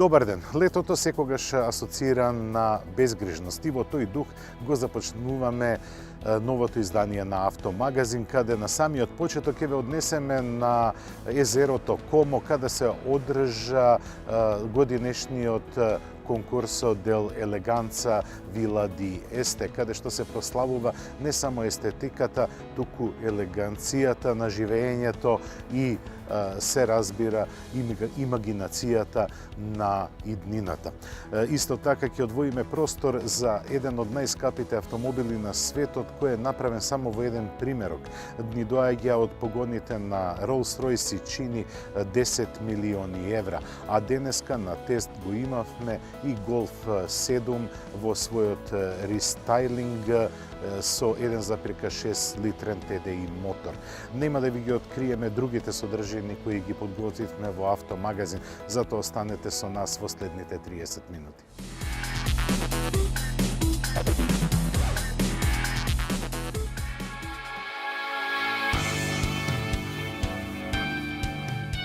Добар ден! Летото секогаш асоциира на безгрижност и во тој дух го започнуваме новото издание на Автомагазин, каде на самиот почеток ќе ве однесеме на езерото Комо, каде се одржа годинешниот конкурсо дел елеганца Вила ди Есте, каде што се прославува не само естетиката, туку елеганцијата на живеењето и се разбира имагинацијата на иднината. Исто така ќе одвоиме простор за еден од најскапите автомобили на светот, кој е направен само во еден примерок. Ни доаѓа од погоните на Rolls-Royce и чини 10 милиони евра, а денеска на тест го имавме и Golf 7 во својот рестайлинг со 1,6 литрен TDI мотор. Нема да ви ги откриеме другите содржини кои ги подготвивме во Автомагазин, затоа останете со нас во следните 30 минути.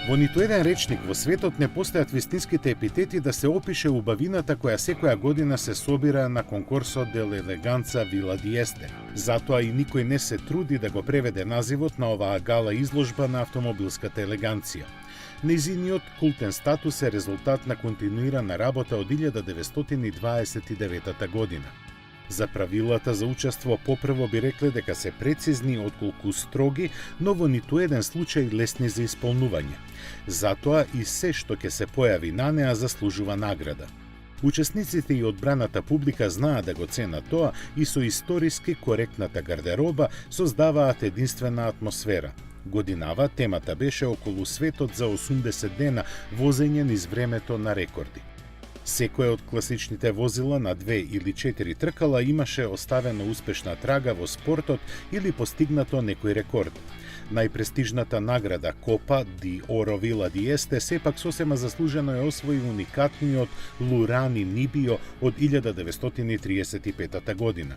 Во ниту еден речник во светот не постојат вистинските епитети да се опише убавината која секоја година се собира на конкурсот дел елеганца Вила ди Есте. Затоа и никој не се труди да го преведе називот на оваа гала изложба на автомобилската елеганција. Нејзиниот култен статус е резултат на континуирана работа од 1929 година. За правилата за учество попрво би рекле дека се прецизни отколку строги, но во ниту еден случај лесни за исполнување. Затоа и се што ќе се појави на неа заслужува награда. Учесниците и одбраната публика знаат да го ценат тоа и со историски коректната гардероба создаваат единствена атмосфера. Годинава темата беше околу светот за 80 дена возење низ времето на рекорди. Секој од класичните возила на 2 или 4 тркала имаше оставена успешна трага во спортот или постигнато некој рекорд. Најпрестижната награда Копа ди Оро Вила ди Есте сепак сосема заслужено е освои уникатниот Лурани Нибио од 1935 година.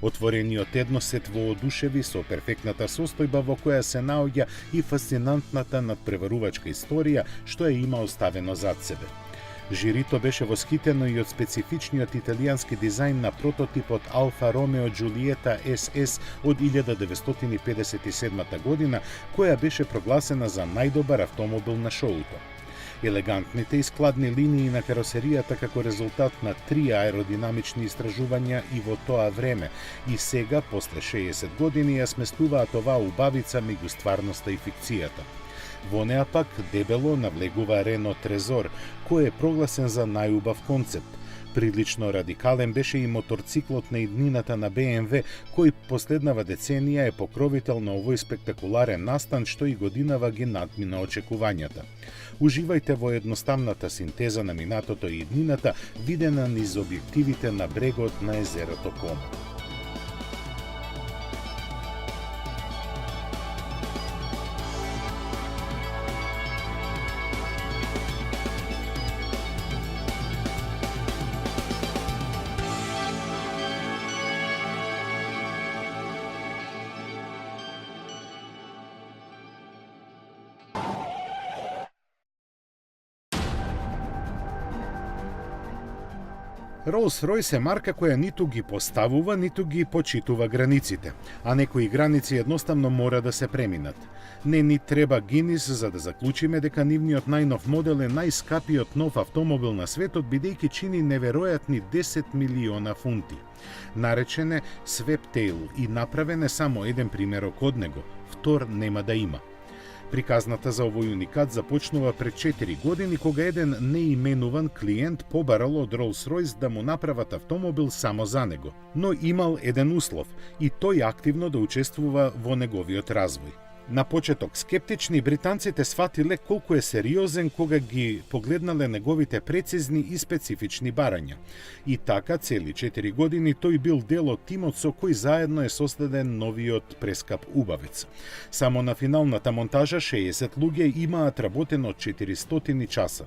Отворениот едносет воодушеви со перфектната состојба во која се наоѓа и фасцинантната надпреварувачка историја што ја има оставено зад себе. Жирито беше восхитено и од специфичниот италијански дизајн на прототипот Алфа Ромео Джулиета СС од 1957 година, која беше прогласена за најдобар автомобил на шоуто. Елегантните и складни линии на каросеријата како резултат на 3 аеродинамични истражувања и во тоа време, и сега, после 60 години, ја сместуваат оваа убавица меѓу стварноста и фикцијата. Во неа пак дебело навлегува Рено Трезор, кој е прогласен за најубав концепт. Прилично радикален беше и моторциклот на иднината на BMW, кој последнава деценија е покровител на овој спектакуларен настан што и годинава ги надмина очекувањата. Уживајте во едноставната синтеза на минатото и иднината, видена низ објективите на брегот на езерото Комо. Rolls-Royce е марка која ниту ги поставува, ниту ги почитува границите, а некои граници едноставно мора да се преминат. Не ни треба Гинис за да заклучиме дека нивниот најнов модел е најскапиот нов автомобил на светот, бидејќи чини неверојатни 10 милиона фунти. Наречен е Sweptail и направен е само еден примерок од него, втор нема да има. Приказната за овој уникат започнува пред 4 години, кога еден неименуван клиент побарал од Rolls-Royce да му направат автомобил само за него, но имал еден услов и тој активно да учествува во неговиот развој. На почеток скептични, британците сфатиле колку е сериозен кога ги погледнале неговите прецизни и специфични барања. И така, цели 4 години тој бил дел од тимот со кој заедно е создаден новиот прескап убавец. Само на финалната монтажа 60 луѓе имаат работено 400 часа.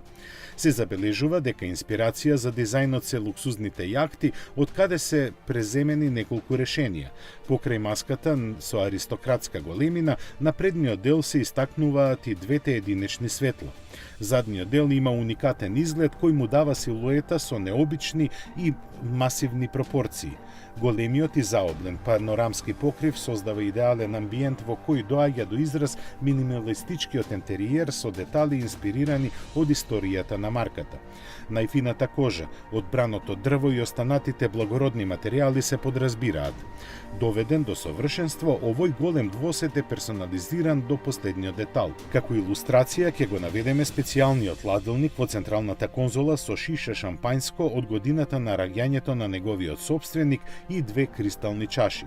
Се забележува дека инспирација за дизајнот се луксузните јахти, од каде се преземени неколку решенија. Покрај маската со аристократска големина, на предниот дел се истакнуваат и двете единечни светла. Задниот дел има уникатен изглед кој му дава силуета со необични и масивни пропорции. Големиот и заоблен панорамски покрив создава идеален амбиент во кој доаѓа до израз минималистичкиот интериер со детали инспирирани од историјата на марката. Најфината кожа, одбраното дрво и останатите благородни материјали се подразбираат. Доведен до совршенство, овој голем двосет е персонализиран до последниот детал. Како илустрација ќе го наведеме специјалниот ладилник во централната конзола со шиша шампањско од годината на раѓањето на неговиот сопственик и две кристални чаши.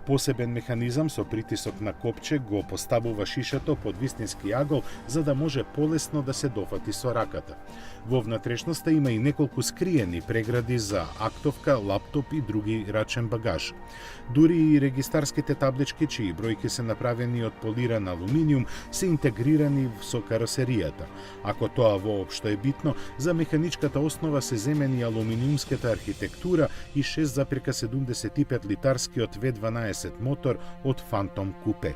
Посебен механизам со притисок на копче го поставува шишето под вистински агол за да може полесно да се дофати со раката. Во внатрешноста има и неколку скриени прегради за актовка, лаптоп и други рачен багаж. Дури и регистарските таблички, чии бројки се направени од полиран алуминиум, се интегрирани со каросеријата. Ако тоа воопшто е битно, за механичката основа се земени алуминиумската архитектура и 6,75 литарскиот V12 мотор од Phantom Coupe.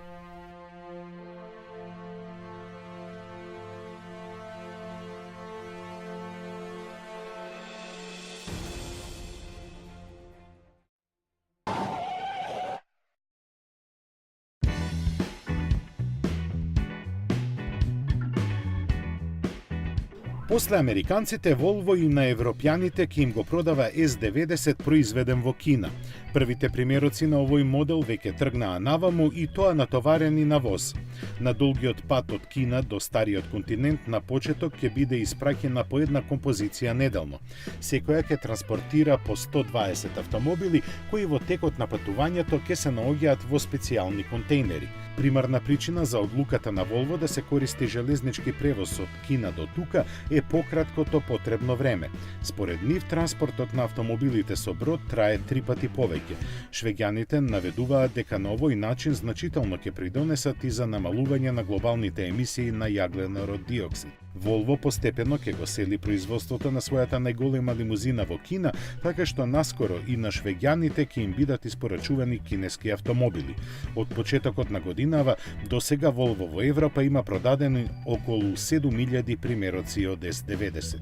После американците, Volvo и на европјаните ќе им го продава S90 произведен во Кина. Првите примероци на овој модел веќе тргнаа наваму и тоа натоварени на воз. На долгиот пат од Кина до стариот континент на почеток ќе биде испраќена по една композиција неделно. Секоја ќе транспортира по 120 автомобили кои во текот на патувањето ќе се наоѓаат во специјални контейнери. Примарна причина за одлуката на Volvo да се користи железнички превоз од Кина до тука е пократкото потребно време. Според нив, транспортот на автомобилите со брод трае 3 пати повеќе. Швеѓаните наведуваат дека на овој начин значително ќе придонесат и за намалување на глобалните емисии на јагленород диоксид. Volvo постепено ќе го сели производството на својата најголема лимузина во Кина, така што наскоро и на швеѓаните ќе им бидат испорачувани кинески автомобили. Од почетокот на годинава до сега Volvo во Европа има продадени околу 7000 примероци од S90.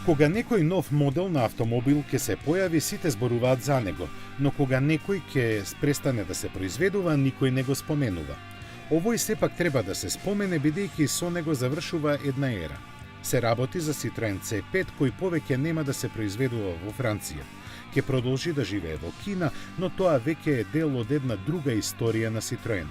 Кога некој нов модел на автомобил ќе се појави, сите зборуваат за него, но кога некој ќе престане да се произведува, никој не го споменува. Овој сепак треба да се спомене, бидејќи со него завршува една ера. Се работи за Citroen C5 кој повеќе нема да се произведува во Франција. Ќе продолжи да живее во Кина, но тоа веќе е дел од една друга историја на Citroen.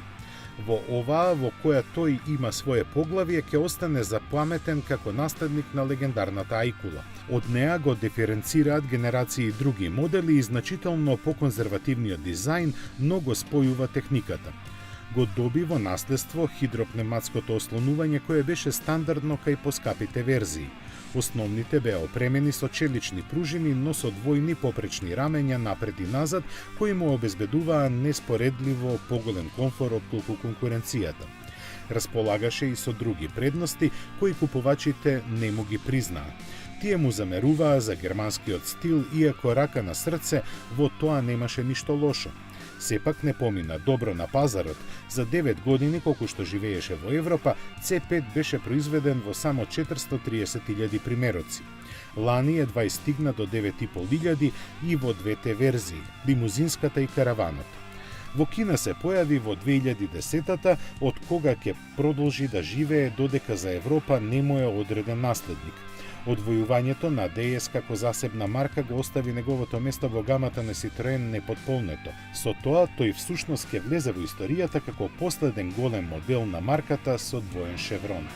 Во оваа во која тој има свое поглавие, ќе остане запаметен како наследник на легендарната Ајкула. Од неа го диференцираат генерации други модели и значително поконзервативниот дизајн, но го спојува техниката. Го доби во наследство хидропневматското ослонување кое беше стандардно кај поскапите верзии. Основните беа опремени со челични пружини, но со двојни попречни рамења напред и назад, кои му обезбедуваа неспоредливо поголем комфор отколку конкуренцијата. Располагаше и со други предности кои купувачите не му ги признаа. Тие му замеруваа за германскиот стил, иако рака на срце, во тоа немаше ништо лошо. Сепак не помина добро на пазарот. За 9 години колку што живееше во Европа, C5 беше произведен во само 430.000 примероци. Лани едва стигна до 9.500 и во двете верзии, лимузинската и караванот. Во Кина се појави во 2010-та, од кога ќе продолжи да живее додека за Европа не му е одреден наследник. Одвојувањето на DS како засебна марка го остави неговото место во гамата на Citroen непотполнето. Со тоа, тој всушност ќе влезе во историјата како последен голем модел на марката со двоен шеврон.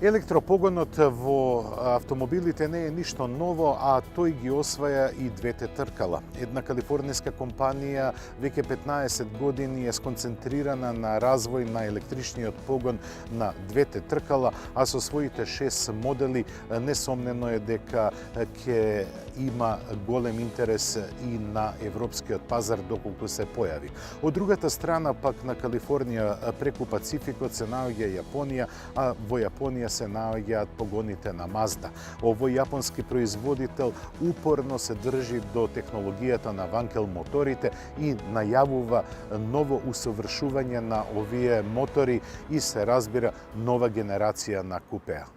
Електропогонот во автомобилите не е ништо ново, а тој ги осваја и двете тркала. Една калифорнијска компанија веќе 15 години е сконцентрирана на развој на електричниот погон на двете тркала, а со своите 6 модели несомнено е дека ќе има голем интерес и на европскиот пазар доколку се појави. Од другата страна пак на Калифорнија преку Пацификот се наоѓа Јапонија, а во Јапонија се наоѓаат погоните на Мазда. Овој јапонски производител упорно се држи до технологијата на ванкел моторите и најавува ново усовршување на овие мотори и се разбира нова генерација на купеа.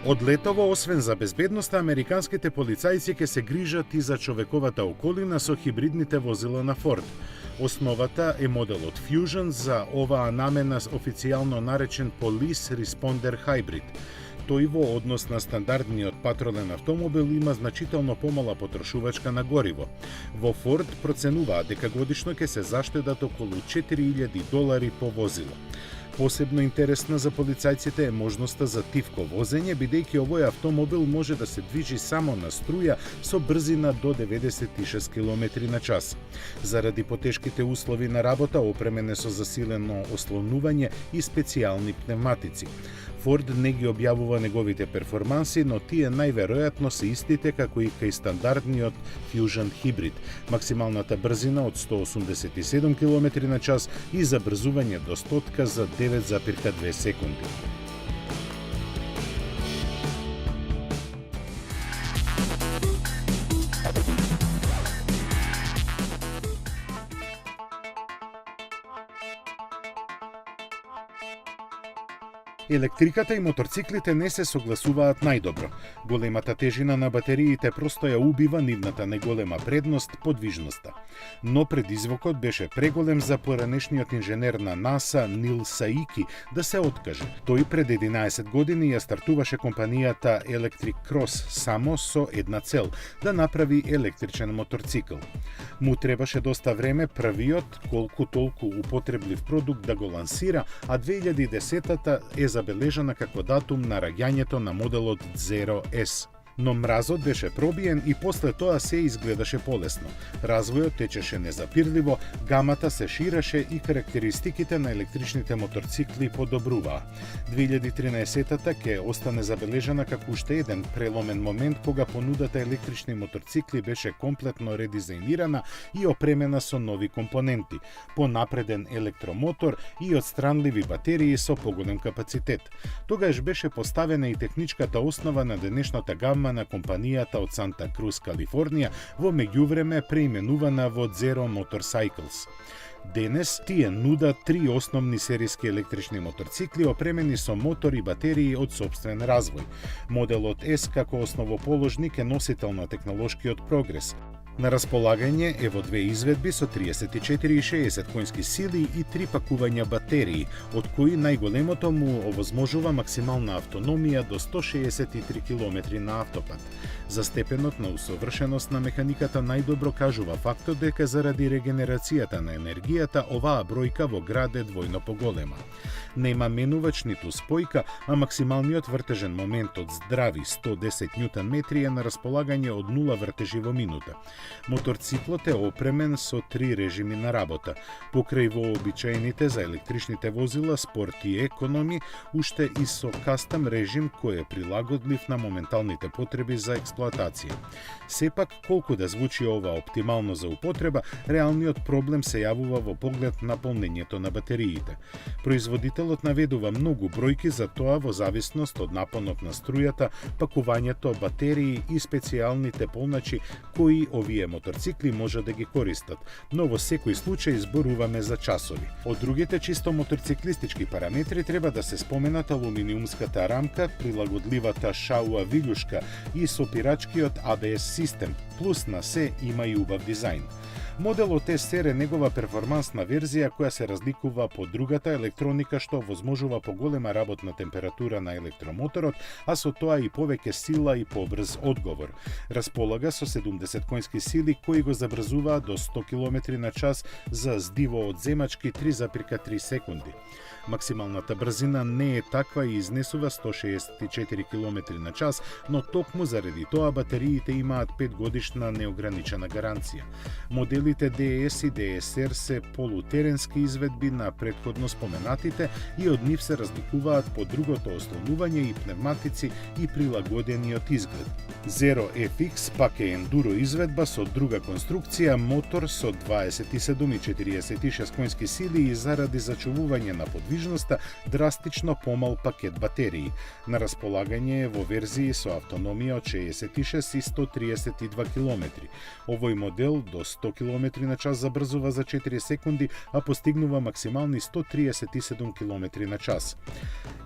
Од летово, освен за безбедноста, американските полицајци ќе се грижат и за човековата околина со хибридните возила на Ford. Основата е моделот Fusion, за оваа намена официјално наречен Police Responder Hybrid. Тој во однос на стандардниот патролен автомобил има значително помала потрошувачка на гориво. Во Ford проценуваат дека годишно ќе се заштедат околу $4,000 по возило. Посебно интересна за полицајците е можноста за тивко возење, бидејќи овој автомобил може да се движи само на струја со брзина до 96 км на час. Заради потешките услови на работа, опремен е со засилено ослонување и специјални пневматици. Ford не ги објавува неговите перформанси, но тие најверојатно се истите како и кај стандардниот Fusion Hybrid. Максималната брзина од 187 км на час и забрзување до 100 за 9,2 секунди. Електриката и моторциклите не се согласуваат најдобро. Големата тежина на батериите просто ја убива нивната најголема предност, подвижноста. Но предизвокот беше преголем за поранешниот инженер на НАСА Нил Саики да се откаже. Тој пред 11 години ја стартуваше компанијата Electric Cross само со една цел – да направи електричен моторцикл. Му требаше доста време првиот колку толку употреблив продукт да го лансира, а 2010-та е забележана како датум на раѓањето на моделот Zero S. Но мразот беше пробиен и после тоа се изгледаше полесно. Развојот течеше незапирливо, гамата се ширеше и карактеристиките на електричните моторцикли подобруваа. 2013-та ќе остане забележана како уште еден преломен момент кога понудата електрични моторцикли беше комплетно редизајнирана и опремена со нови компоненти, понапреден електромотор и отстранливи батерии со поголем капацитет. Тогаш беше поставена и техничката основа на денешната гама на компанијата од Санта Круз, Калифорнија, во меѓувреме преименувана во Zero Motorcycles. Денес тие нудат 3 основни сериски електрични моторцикли опремени со мотор и батерии од собствен развој. Моделот S како основоположник е носител на технолошкиот прогрес. На располагање е во две изведби со 34 и 60 конски сили и 3 пакувања батерии, од кои најголемото му овозможува максимална автономија до 163 км на автопат. За степенот на усовршеност на механиката најдобро кажува фактот дека заради регенерацијата на енергијата оваа бројка во град е двојно поголема. Нема менувач ниту спојка, а максималниот вртежен момент од здрави 110 Нм е на располагање од 0 вртежи во минута. Моторциклот е опремен со 3 режими на работа. Покрај вообичаените за електричните возила, спорт и економи, уште и со кастом режим кој е прилагодлив на моменталните потреби за експлоатација. Сепак, колку да звучи ова оптимално за употреба, реалниот проблем се јавува во поглед на полнењето на батериите. Производителот наведува многу бројки за тоа во зависност од напонот на струјата, пакувањето, батерии и специјалните полначи кои овие моторцикли може да ги користат, но во секој случај зборуваме за часови. Од другите чисто моторциклистички параметри треба да се споменат алуминиумската рамка, прилагодливата шауа вилјушка и сопирачкиот ABS систем, плюс на се има и убав дизајн. Моделот SR е негова перформансна верзија која се разликува по другата електроника што возможува поголема работна температура на електромоторот, а со тоа и повеќе сила и побрз одговор. Располага со 70 конски сили кои го забрзуваат до 100 км на час за здиво од земачки 3,3 секунди. Максималната брзина не е таква и изнесува 164 км на час, но токму заради тоа батериите имаат 5 годишна неограничена гаранција. Моделите DS и DSR се полутеренски изведби на претходно споменатите и од нив се разликуваат по другото ослонување и пневматици и прилагодениот изглед. Zero FX пак е ендуро изведба со друга конструкција, мотор со 27 и 46 конски сили и заради зачувување на подвижноста драстично помал пакет батерии. На располагање е во верзии со автономија од 66 и 132 км. Овој модел до 100 км на час забрзува за 4 секунди, а постигнува максимални 137 км на час.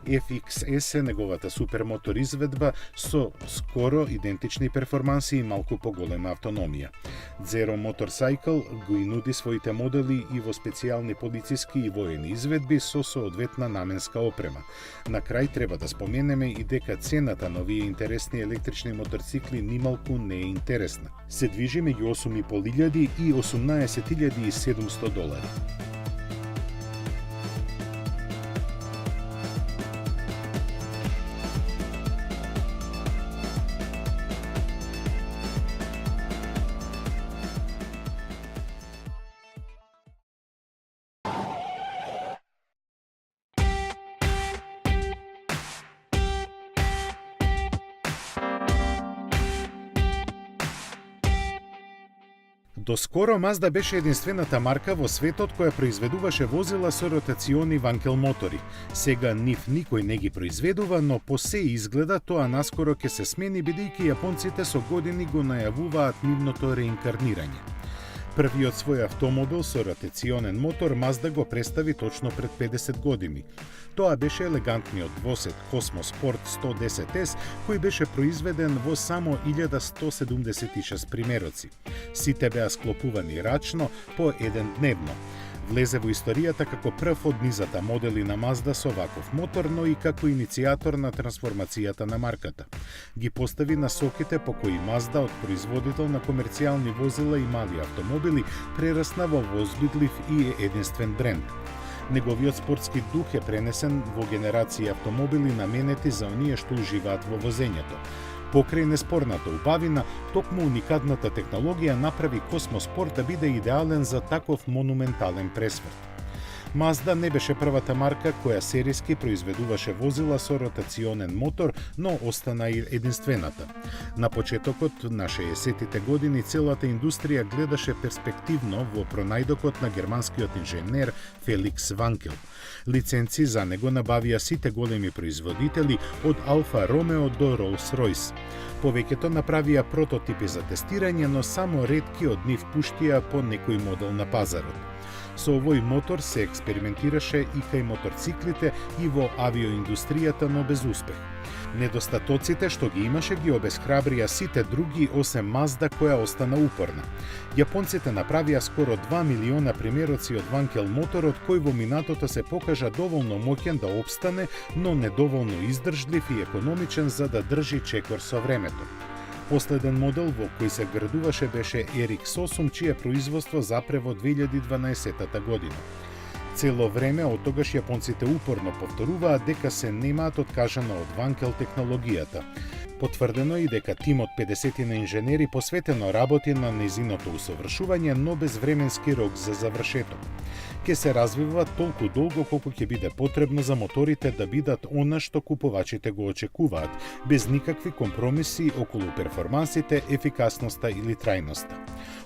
FXS е неговата супермотор изведба со скоро идентични перформанси и малку поголема автономија. Zero Motorcycle го инуди своите модели и во специјални полициски и воени изведби со соодветна наменска опрема. На крај треба да споменеме и дека цената на овие интересни електрични моторцикли нималку не е интересна. Се движи меѓу 8.500 и 18.700 долари. Доскоро Mazda беше единствената марка во светот која произведуваше возила со ротациони ванкел мотори. Сега нив никој не ги произведува, но по се изгледа тоа наскоро ќе се смени бидејќи јапонците со години го најавуваат нивното реинкарнирање. Првиот свој автомобил со ротационен мотор Mazda го представи точно пред 50 години. Тоа беше елегантниот двосет Cosmo Sport 110S, кој беше произведен во само 1176 примероци. Сите беа склопувани рачно по еден дневно. Влезе во историјата како прв од низата модели на Mazda со ваков мотор, но и како иницијатор на трансформацијата на марката. Ги постави насоките по кои Mazda од производител на комерцијални возила и мали автомобили прерасна во возбидлив и единствен бренд. Неговиот спортски дух е пренесен во генерација автомобили наменети за оние што уживаат во возењето. Покрај неспорната убавина, токму уникатната технологија направи Cosmo Sport да биде идеален за таков монументален пресврт. Mazda не беше првата марка која серијски произведуваше возила со ротационен мотор, но остана и единствената. На почетокот на 60-тите години целата индустрија гледаше перспективно во пронајдокот на германскиот инженер Феликс Ванкел. Лиценци за него набавија сите големи производители од Алфа Ромео до Rolls-Royce. Повеќето направија прототипи за тестирање, но само ретки од нив пуштија по некој модел на пазарот. Со овој мотор се експериментираше и кај моторциклите и во авиоиндустријата, но без успех. Недостатоците што ги имаше ги обесхрабрија сите други осем Mazda која остана упорна. Јапонците направија скоро 2 милиона примероци од ванкел моторот кој во минатото се покажа доволно моќен да опстане, но недоволно издржлив и економичен за да држи чекор со времето. Последен модел во кој се градуваше беше RX-8, чие производство запре во 2012 година. Цело време од тогаш јапонците упорно повторуваат дека се немаат откажано од ванкел технологијата. Потврдено и дека тимот 50 на инженери посветено работи на нејзиното усовршување, но без временски рок за завршеток. Ке се развива толку долго колку ќе биде потребно за моторите да бидат она што купувачите го очекуваат, без никакви компромиси околу перформансите, ефикасноста или трајноста.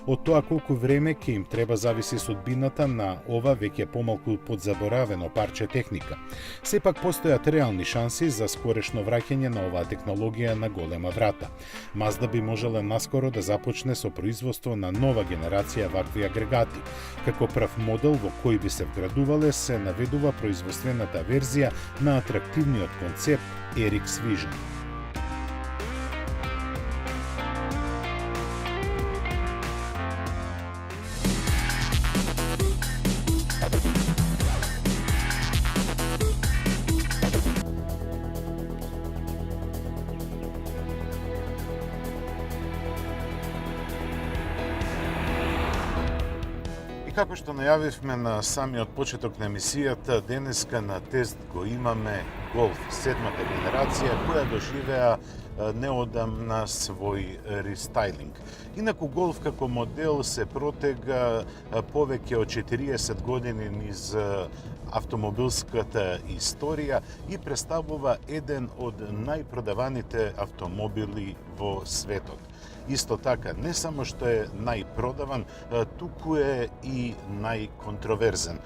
Од тоа колку време ќе им треба зависи судбината на ова веќе помалку подзаборавено парче техника. Сепак постојат реални шанси за скорешно враќање на оваа технологија на голема врата. Mazda би можела наскоро да започне со производство на нова генерација вакви агрегати. Како прв модел во кој би се вградувале се наведува производствената верзија на атрактивниот концепт RX Vision. како што најавивме на самиот почеток на емисијата, денеска на тест го имаме Golf 7-та генерација, која доживеа неодамна свој рестайлинг. Инаку Golf како модел се протега повеќе од 40 години низ автомобилската историја и представува еден од најпродаваните автомобили во светот. Исто така, не само што е најпродаван, туку е и најконтроверзен.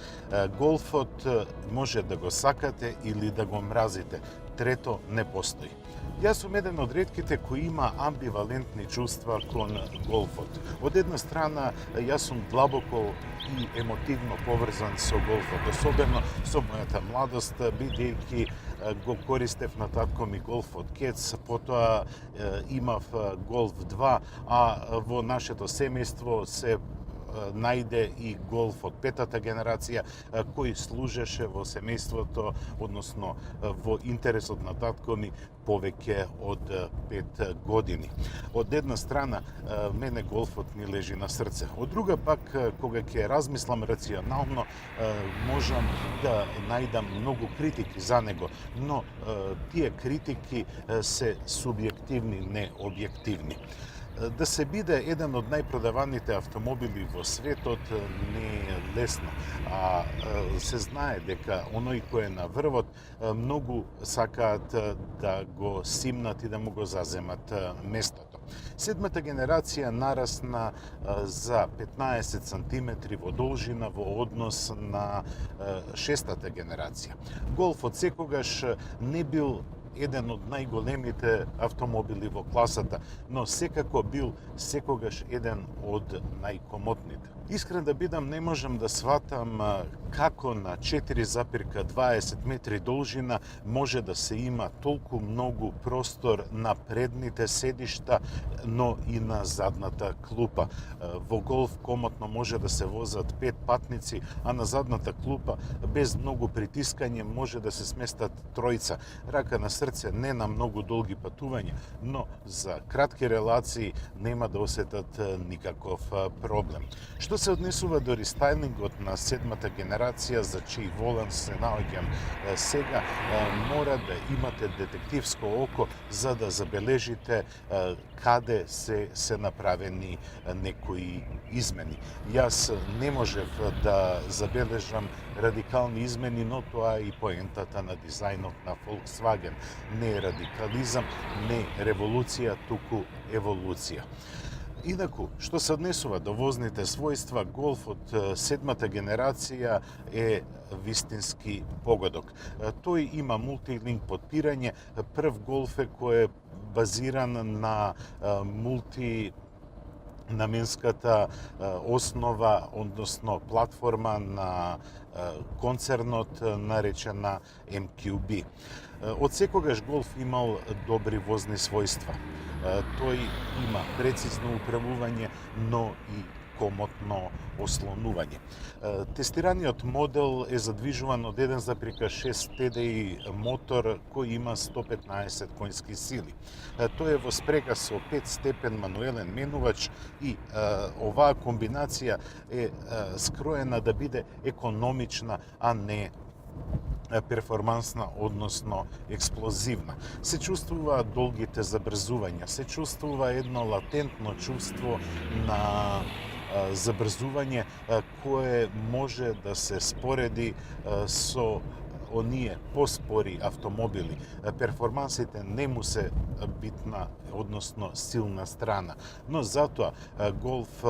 Голфот може да го сакате или да го мразите. Трето не постои. Јас сум еден од ретките кои има амбивалентни чувства кон голфот. Од една страна, јас сум длабоко и емотивно поврзан со голфот, особено со мојата младост, бидејќи го користев на татко ми голфот Кец, потоа имав Голф 2, а во нашето семејство се најде и Голф од 5-та генерација, кој служеше во семејството, односно во интересот на татко ми повеќе од 5 години. Од една страна, мене голфот ми лежи на срце. Од друга пак, кога ќе размислам рационално, можам да најдам многу критики за него, но тие критики се субјективни, не објективни. Да се биде еден од најпродаваните автомобили во светот не е лесно, а се знае дека оној кој е на врвот многу сакаат да го симнат и да му го заземат местото. 7-та генерација нарасна за 15 сантиметри во должина во однос на 6-та генерација. Голфот секогаш не бил еден од најголемите автомобили во класата, но секако бил секогаш еден од најкомотните. Искрен да бидам, не можам да сватам како на 4,20 метри должина може да се има толку многу простор на предните седишта, но и на задната клупа. Во Голф комотно може да се возат 5 патници, а на задната клупа без многу притискање може да се сместат тројца. Рака на срце, не на многу долги патувања, но за кратки релации нема да осетат никаков проблем. Што се однесува до рестайлингот на 7-та генерација, за чиј волан се наоѓам сега, мора да имате детективско око за да забележите каде се направени некои измени. Јас не можев да забележам радикални измени, но тоа е и поентата на дизајнот на Volkswagen. Не е радикализам, не револуција, туку еволуција. Инаку, што се однесува до возните својства, Голф од 7-та генерација е вистински погодок. Тој има мултилинк потпирање, прв Голф е кој е базиран на мултинаменската основа, односно платформа на концернот наречена MQB. Од секогаш Голф имал добри возни својства. Тој има прецизно управување, но и комотно ослонување. Тестираниот модел е задвижуван од 1,6 TDI мотор кој има 115 конски сили. Тој е во спрега со 5-степен мануелен менувач и оваа комбинација е скроена да биде економична, а не перформансна, односно експлозивна. Се чувствува долгите забрзувања, се чувствува едно латентно чувство на забрзување кое може да се спореди со оние поспори автомобили. Перформансите не му се битна, односно силна страна, но затоа Голф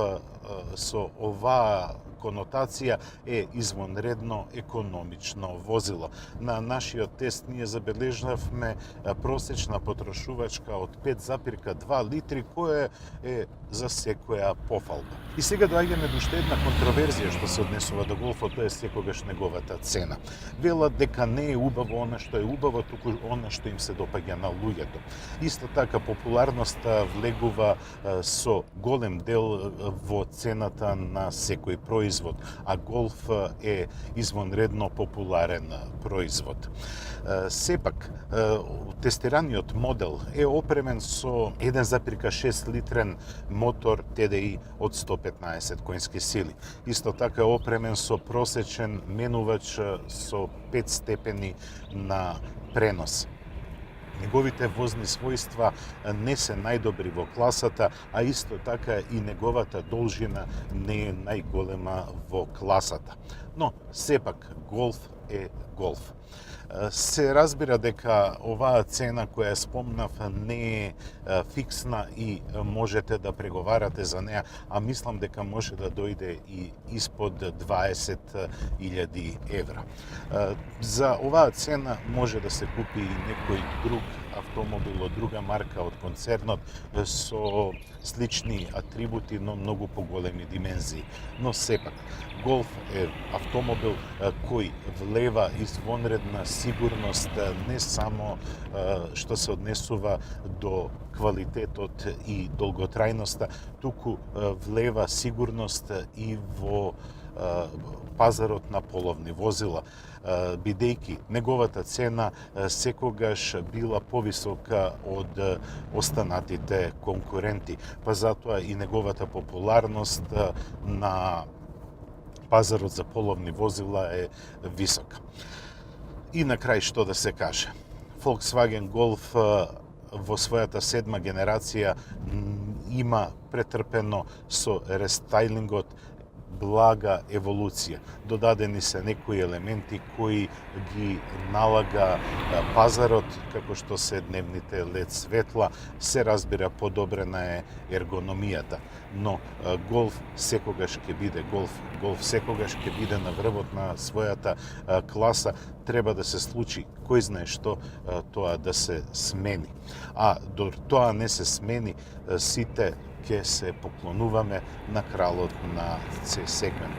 со оваа конотација е извонредно економично возило. На нашиот тест ние забележавме просечна потрошувачка од 5,2 литри, која е за секоја пофалба. И сега доаѓаме до уште една контроверзија што се однесува до Голфот, тоа е секогаш неговата цена. Велат дека не е убаво она што е убаво, туку она што им се допаѓа на луѓето. Исто така популарноста влегува со голем дел во цената на секој производ, а голф е извонредно популарен производ. Сепак, тестираниот модел е опремен со 1,6 литрен мотор TDI од 115 коњски сили. Исто така е опремен со просечен менувач со 5 степени на пренос. Неговите возни својства не се најдобри во класата, а исто така и неговата должина не е најголема во класата. Но, сепак, голф е голф. Се разбира дека оваа цена која спомнав не е фиксна и можете да преговарате за неа, а мислам дека може да дојде и испод 20.000 евра. За оваа цена може да се купи и некој друг автомобил од друга марка од концернот со слични атрибути, но многу поголеми димензии. Но сепак, голф е автомобил кој влева извонредна сигурност не само што се однесува до квалитетот и долготрајноста, туку влева сигурност и во пазарот на половни возила, бидејќи неговата цена секогаш била повисока од останатите конкуренти, па затоа и неговата популарност на пазарот за половни возила е висока. И на крај што да се каже. Volkswagen Golf во својата 7 генерација има претрпено со рестайлингот блага еволуција. Додадени се некои елементи кои ги налага пазарот, како што се дневните LED светла, се разбира подобрена е ергономијата. Но голф секогаш ќе биде голф. Голф секогаш ќе биде на врвот на својата класа. Треба да се случи, кој знае што, тоа да се смени. А до тоа не се смени, сите ќе се поклонуваме на кралот на C сегмент.